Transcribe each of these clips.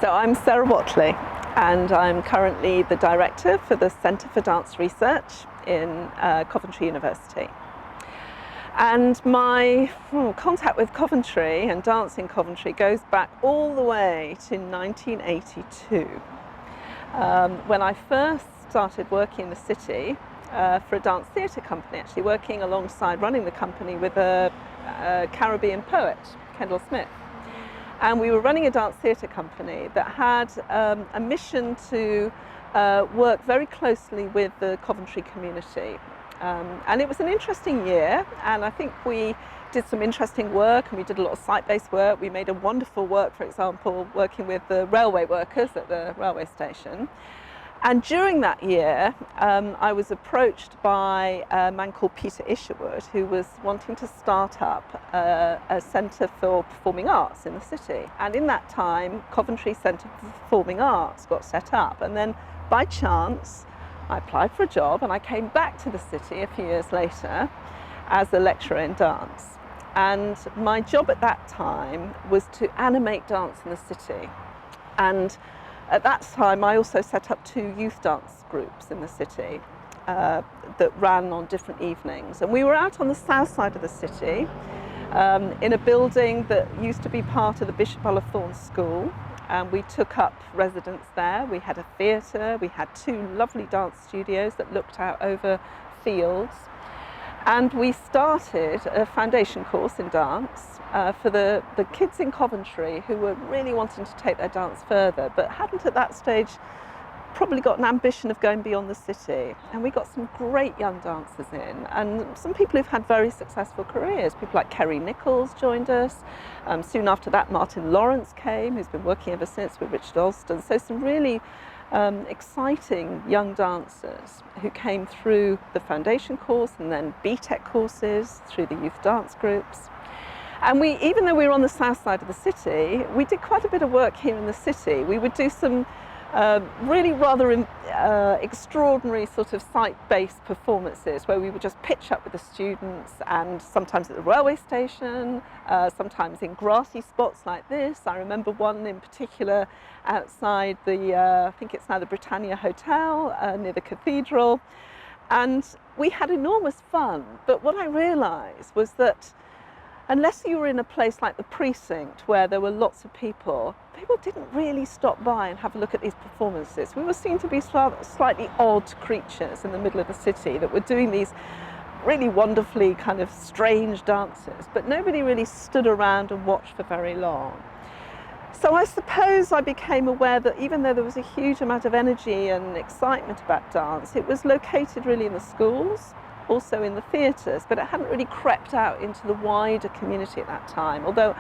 So I'm Sarah Whatley, and I'm currently the director for the Centre for Dance Research in Coventry University. And my contact with Coventry and dance in Coventry goes back all the way to 1982, when I first started working in the city for a dance theatre company, actually working alongside running the company with a Caribbean poet, Kendall Smith. And we were running a dance theatre company that had a mission to work very closely with the Coventry community. And it was an interesting year, and I think we did some interesting work, and we did a lot of site-based work. We made a wonderful work, for example, working with the railway workers at the railway station. And during that year, I was approached by a man called Peter Isherwood, who was wanting to start up a centre for performing arts in the city. And in that time, Coventry Centre for Performing Arts got set up. And then by chance, I applied for a job, and I came back to the city a few years later as a lecturer in dance. And my job at that time was to animate dance in the city. And at that time, I also set up 2 youth dance groups in the city that ran on different evenings. And we were out on the south side of the city in a building that used to be part of the Bishop Ullathorne School. And we took up residence there. We had a theatre, we had 2 lovely dance studios that looked out over fields. And we started a foundation course in dance for the kids in Coventry who were really wanting to take their dance further, but hadn't at that stage probably got an ambition of going beyond the city. And we got some great young dancers in, and some people who've had very successful careers. People like Kerry Nichols joined us. Soon after that, Martin Lawrence came, who's been working ever since with Richard Alston. So some really exciting young dancers who came through the foundation course and then BTEC courses through the youth dance groups. And even though we were on the south side of the city, we did quite a bit of work here in the city. We would do some really rather extraordinary sort of site-based performances where we would just pitch up with the students, and sometimes at the railway station, sometimes in grassy spots like this. I remember one in particular outside the, I think it's now the Britannia Hotel near the cathedral. And we had enormous fun, but what I realised was that unless you were in a place like the Precinct where there were lots of people didn't really stop by and have a look at these performances. We were seen to be slightly odd creatures in the middle of the city that were doing these really wonderfully kind of strange dances, but nobody really stood around and watched for very long. So I suppose I became aware that even though there was a huge amount of energy and excitement about dance, it was located really in the schools, also in the theatres, but it hadn't really crept out into the wider community at that time. Although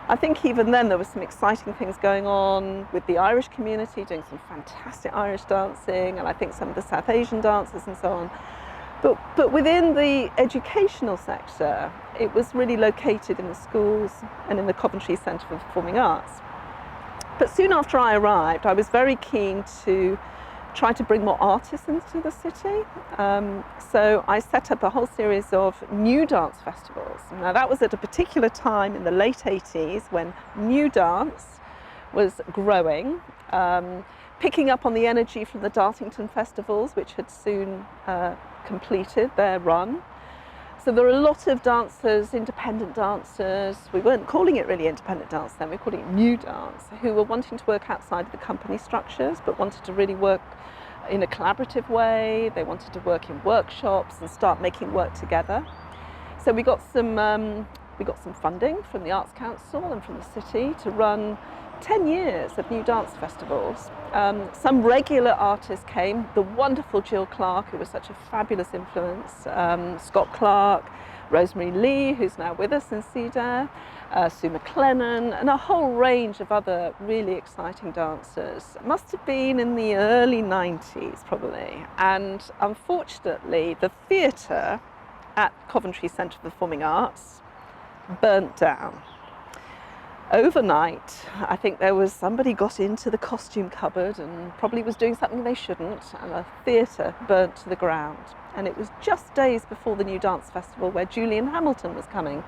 I think even then there were some exciting things going on with the Irish community, doing some fantastic Irish dancing, and I think some of the South Asian dancers and so on. But within the educational sector, it was really located in the schools and in the Coventry Centre for Performing Arts. But soon after I arrived, I was very keen to try to bring more artists into the city. So I set up a whole series of new dance festivals. Now that was at a particular time in the late 80s when new dance was growing, picking up on the energy from the Dartington festivals, which had soon completed their run. So there were a lot of dancers, independent dancers. We weren't calling it really independent dance then, we were calling it new dance, who were wanting to work outside of the company structures, but wanted to really work in a collaborative way. They wanted to work in workshops and start making work together. So we got some funding from the Arts Council and from the city to run 10 years of new dance festivals. Some regular artists came, the wonderful Jill Clark, who was such a fabulous influence, Scott Clark, Rosemary Lee, who's now with us in CEDAR, Sue McLennan, and a whole range of other really exciting dancers. It must have been in the early 90s probably, and unfortunately the theatre at Coventry Centre for Performing Arts burnt down. Overnight, I think somebody got into the costume cupboard and probably was doing something they shouldn't, and the theatre burnt to the ground. And it was just days before the new dance festival where Julian Hamilton was coming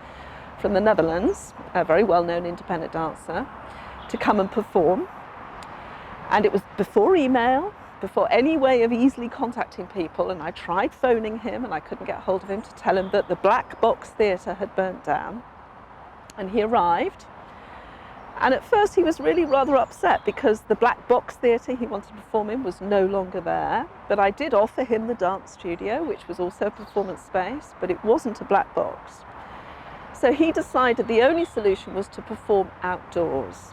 from the Netherlands, a very well-known independent dancer, to come and perform. And it was before email, before any way of easily contacting people, and I tried phoning him and I couldn't get hold of him to tell him that the Black Box Theatre had burnt down. And he arrived, and at first he was really rather upset because the Black Box Theatre he wanted to perform in was no longer there. But I did offer him the dance studio, which was also a performance space, but it wasn't a black box. So he decided the only solution was to perform outdoors.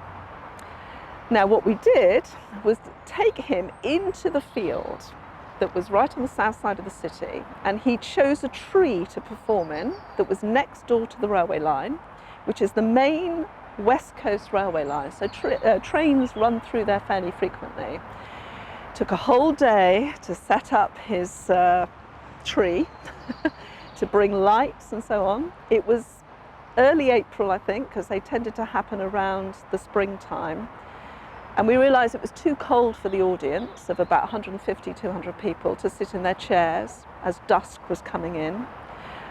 Now what we did was take him into the field that was right on the south side of the city, and he chose a tree to perform in that was next door to the railway line, which is the main West Coast railway line, so trains run through there fairly frequently. Took a whole day to set up his tree, to bring lights and so on. It was early April, I think, because they tended to happen around the springtime. And we realised it was too cold for the audience of about 150, 200 people to sit in their chairs as dusk was coming in.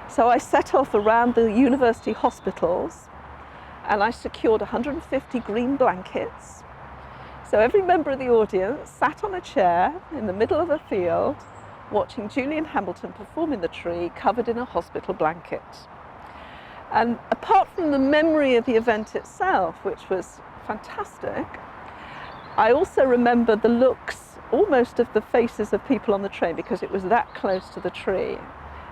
So I set off around the university hospitals and I secured 150 green blankets. So every member of the audience sat on a chair in the middle of a field watching Julian Hamilton perform in the tree covered in a hospital blanket. And apart from the memory of the event itself, which was fantastic, I also remember the looks almost of the faces of people on the train, because it was that close to the tree,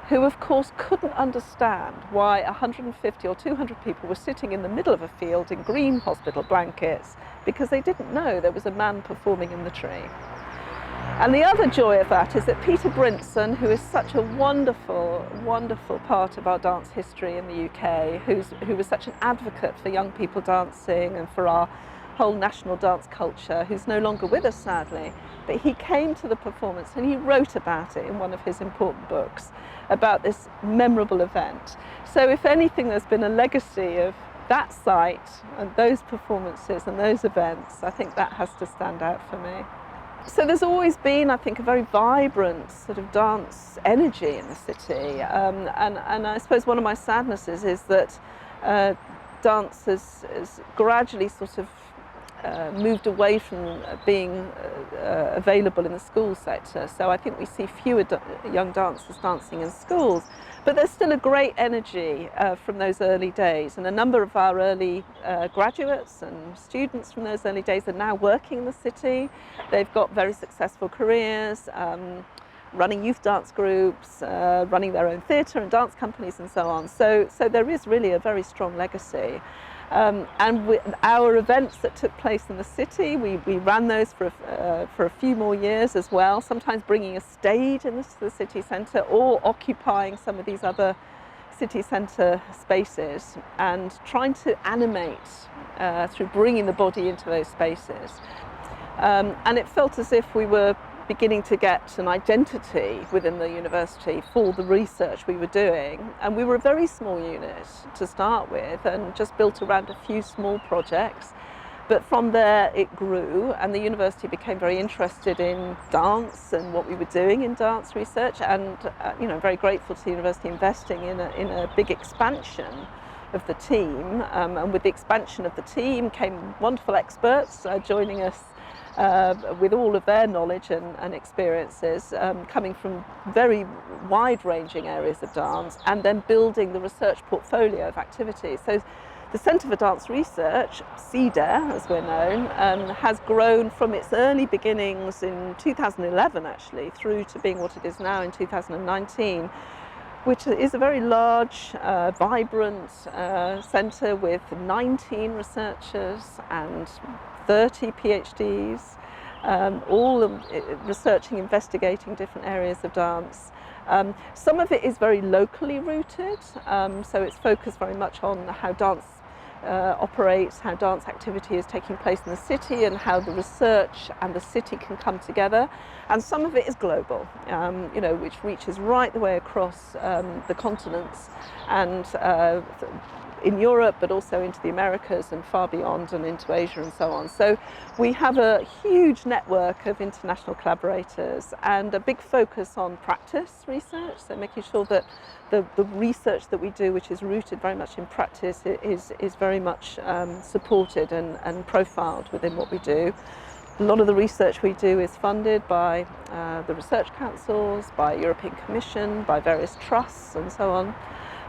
who of course couldn't understand why 150 or 200 people were sitting in the middle of a field in green hospital blankets, because they didn't know there was a man performing in the tree. And the other joy of that is that Peter Brinson, who is such a wonderful, wonderful part of our dance history in the UK, who was such an advocate for young people dancing and for our whole national dance culture, who's no longer with us sadly, but he came to the performance and he wrote about it in one of his important books about this memorable event. So if anything, there's been a legacy of that site and those performances and those events. I think that has to stand out for me. So there's always been, I think, a very vibrant sort of dance energy in the city, and I suppose one of my sadnesses is that dance has gradually sort of moved away from being available in the school sector. So I think we see fewer young dancers dancing in schools, but there's still a great energy from those early days, and a number of our early graduates and students from those early days are now working in the city. They've got very successful careers, running youth dance groups, running their own theatre and dance companies and so on. So there is really a very strong legacy. And with our events that took place in the city, we ran those for a few more years as well, sometimes bringing a stage into the city centre or occupying some of these other city centre spaces and trying to animate through bringing the body into those spaces. And it felt as if we were beginning to get an identity within the university for the research we were doing, and we were a very small unit to start with and just built around a few small projects, but from there it grew and the university became very interested in dance and what we were doing in dance research, and you know, very grateful to the university investing in a big expansion of the team, and with the expansion of the team came wonderful experts joining us with all of their knowledge and experiences, coming from very wide-ranging areas of dance, and then building the research portfolio of activities. So the Centre for Dance Research, CDARE as we're known, has grown from its early beginnings in 2011 actually through to being what it is now in 2019, which is a very large, vibrant centre with 19 researchers and 30 PhDs, all researching, investigating different areas of dance. Some of it is very locally rooted, so it's focused very much on how dance operates, how dance activity is taking place in the city, and how the research and the city can come together. And some of it is global, you know, which reaches right the way across the continents and in Europe, but also into the Americas and far beyond and into Asia and so on. So we have a huge network of international collaborators and a big focus on practice research, so making sure that the research that we do, which is rooted very much in practice, is very much supported and profiled within what we do. A lot of the research we do is funded by the research councils, by European Commission, by various trusts and so on.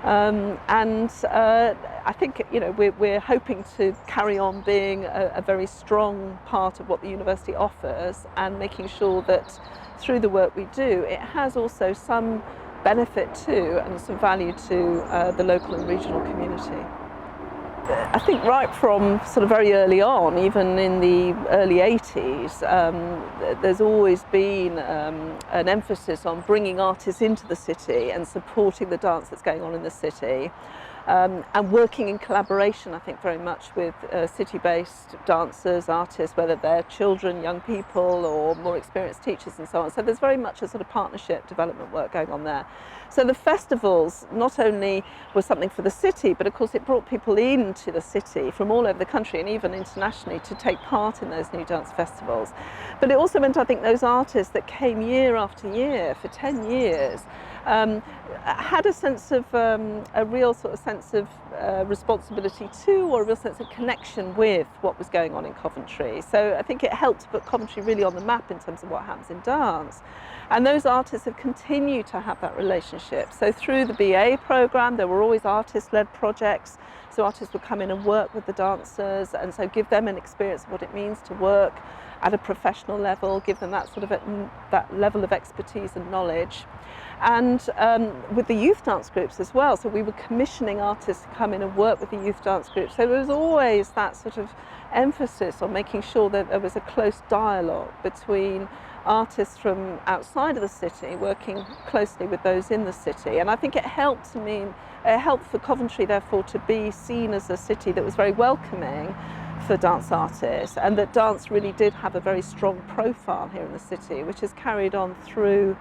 I think we're hoping to carry on being a very strong part of what the university offers, and making sure that through the work we do, it has also some benefit to and some value to the local and regional community. I think right from sort of very early on, even in the early 80s, there's always been an emphasis on bringing artists into the city and supporting the dance that's going on in the city, and working in collaboration, I think, very much with city-based dancers, artists, whether they're children, young people, or more experienced teachers and so on. So there's very much a sort of partnership development work going on there. So the festivals not only were something for the city, but of course it brought people into the city from all over the country and even internationally to take part in those new dance festivals. But it also meant, I think, those artists that came year after year for 10 years had a sense of, a real sort of sense of responsibility to, or a real sense of connection with what was going on in Coventry. So I think it helped to put Coventry really on the map in terms of what happens in dance. And those artists have continued to have that relationship. So through the BA programme, there were always artist-led projects. So artists would come in and work with the dancers, and so give them an experience of what it means to work at a professional level, give them that sort of that level of expertise and knowledge. And with the youth dance groups as well, so we were commissioning artists to come in and work with the youth dance groups. So there was always that sort of emphasis on making sure that there was a close dialogue between artists from outside of the city working closely with those in the city. And I think it helped for Coventry, therefore, to be seen as a city that was very welcoming for dance artists, and that dance really did have a very strong profile here in the city, which is carried on through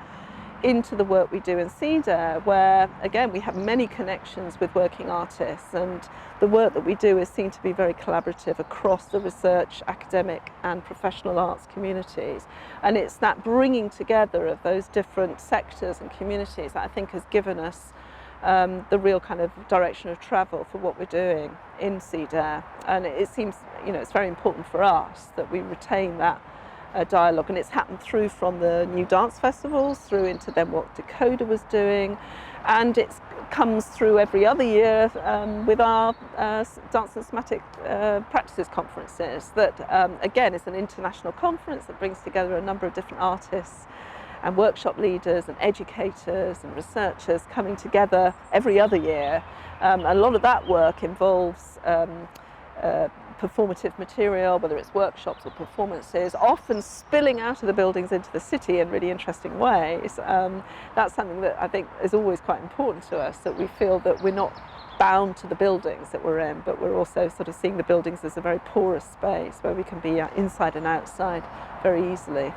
into the work we do in CEDAR, where again we have many connections with working artists, and the work that we do is seen to be very collaborative across the research, academic and professional arts communities. And it's that bringing together of those different sectors and communities that I think has given us the real kind of direction of travel for what we're doing in CEDAR. And it seems, it's very important for us that we retain that dialogue, and it's happened through from the new dance festivals through into then what Dakota was doing, and it comes through every other year with our dance and somatic practices conferences that again is an international conference that brings together a number of different artists and workshop leaders and educators and researchers coming together every other year. A lot of that work involves performative material, whether it's workshops or performances, often spilling out of the buildings into the city in really interesting ways. That's something that I think is always quite important to us, that we feel that we're not bound to the buildings that we're in, but we're also sort of seeing the buildings as a very porous space where we can be inside and outside very easily.